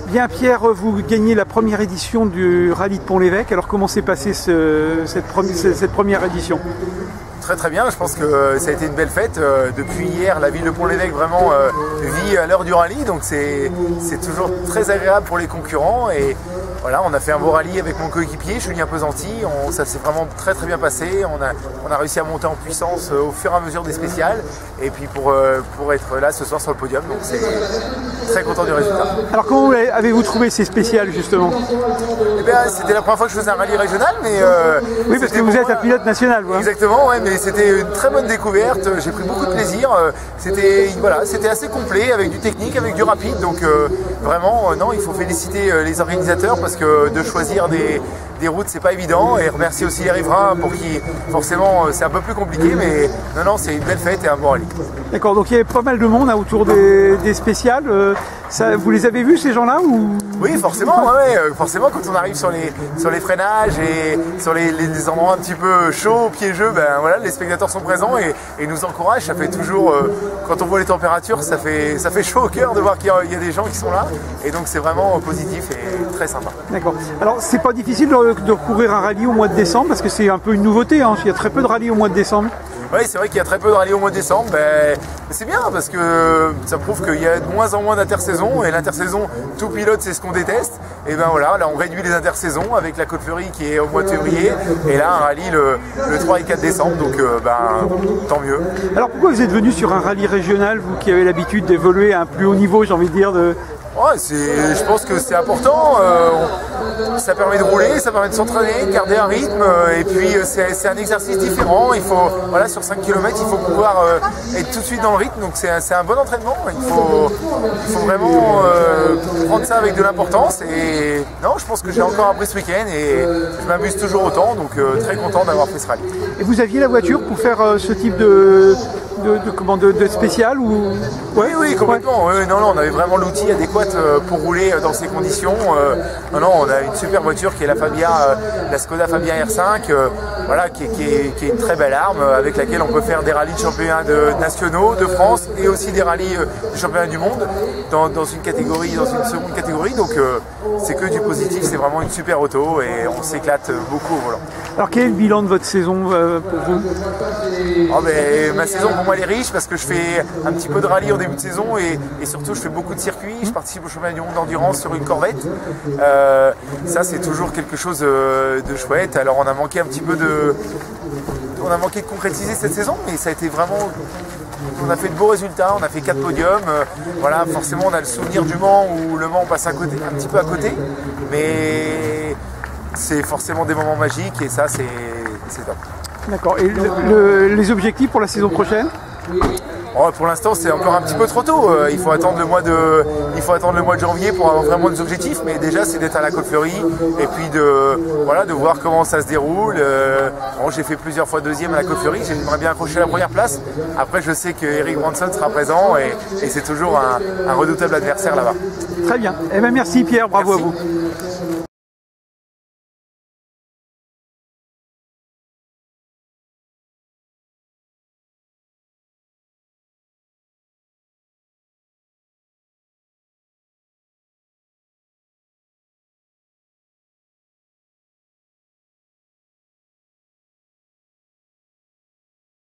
Bien Pierre, vous gagnez la première édition du rallye de Pont-l'Évêque. Alors comment s'est passée cette première édition? Très très bien, je pense que ça a été une belle fête. Depuis hier, la ville de Pont-l'Évêque vraiment vit à l'heure du rallye, donc c'est toujours très agréable pour les concurrents. Et voilà, on a fait un beau rallye avec mon coéquipier, Julien Pesanti. Ça s'est vraiment très très bien passé. On a réussi à monter en puissance au fur et à mesure des spéciales. Et puis pour être là ce soir sur le podium, donc c'est très content du résultat. Alors comment avez-vous trouvé ces spéciales justement? Eh bien, c'était la première fois que je faisais un rallye régional, mais oui, parce que vous êtes un pilote national. Voilà. Exactement, ouais, mais c'était une très bonne découverte. J'ai pris beaucoup de plaisir. C'était assez complet, avec du technique, avec du rapide. Donc vraiment, non, il faut féliciter les organisateurs parce que de choisir des routes, c'est pas évident. Et remercier aussi les riverains pour qui, forcément, c'est un peu plus compliqué. Mais non, c'est une belle fête et un bon rallye. D'accord, donc il y avait pas mal de monde autour des spéciales. Vous les avez vus ces gens-là ou... Oui, forcément, ouais, forcément quand on arrive sur les freinages et sur les endroits un petit peu chauds, piégeux, ben voilà, les spectateurs sont présents et nous encouragent. Ça fait toujours, quand on voit les températures, ça fait chaud au cœur de voir qu'il y a des gens qui sont là. Et donc c'est vraiment positif et très sympa. D'accord. Alors c'est pas difficile de courir un rallye au mois de décembre parce que c'est un peu une nouveauté, hein. Il y a très peu de rallyes au mois de décembre. Oui, c'est vrai qu'il y a très peu de rallye au mois de décembre, mais c'est bien parce que ça prouve qu'il y a de moins en moins d'intersaisons et l'intersaison, tout pilote, c'est ce qu'on déteste. Et ben voilà, là on réduit les intersaisons avec la Côte-Fleurie qui est au mois de février et là un rallye le 3 et 4 décembre, donc tant mieux. Alors pourquoi vous êtes venu sur un rallye régional, vous qui avez l'habitude d'évoluer à un plus haut niveau, j'ai envie de dire Ouais, je pense que c'est important, ça permet de rouler, ça permet de s'entraîner, de garder un rythme, et puis c'est un exercice différent. Il faut, voilà, sur 5 km, il faut pouvoir être tout de suite dans le rythme, donc c'est un bon entraînement. Il faut vraiment prendre ça avec de l'importance. Et non, je pense que j'ai encore appris ce week-end et je m'amuse toujours autant, donc très content d'avoir fait ce rallye. Et vous aviez la voiture pour faire ce type de spécial ou... Ouais. Oui, complètement. Ouais. Non, on avait vraiment l'outil adéquat pour rouler dans ces conditions. Non, on a une super voiture qui est la Skoda Fabia R5, voilà, qui est une très belle arme avec laquelle on peut faire des rallyes de championnats nationaux de France et aussi des rallyes de championnats du monde dans une seconde catégorie. Donc c'est que du positif, c'est vraiment une super auto et on s'éclate beaucoup au volant. Alors quel est le bilan de votre saison pour vous? Ma saison pour moi elle est riche parce que je fais un petit peu de rallye en début de saison et surtout je fais beaucoup de circuits. Je participe au championnat du monde d'endurance sur une Corvette. Ça c'est toujours quelque chose de chouette. Alors on a manqué de concrétiser cette saison, mais ça a été vraiment... On a fait de beaux résultats, on a fait 4 podiums. Voilà, forcément on a le souvenir du Mans où le Mans passe un petit peu à côté, mais c'est forcément des moments magiques et ça c'est top. D'accord. Et les objectifs pour la saison prochaine? Pour l'instant, c'est encore un petit peu trop tôt. Il faut attendre le mois de janvier pour avoir vraiment des objectifs. Mais déjà, c'est d'être à la Côte-Fleurie et puis de voir comment ça se déroule. J'ai fait plusieurs fois deuxième à la Côte-Fleurie. J'aimerais bien accrocher la première place. Après, je sais que Eric Branson sera présent et c'est toujours un redoutable adversaire là-bas. Très bien. Eh bien, merci Pierre. Bravo à vous.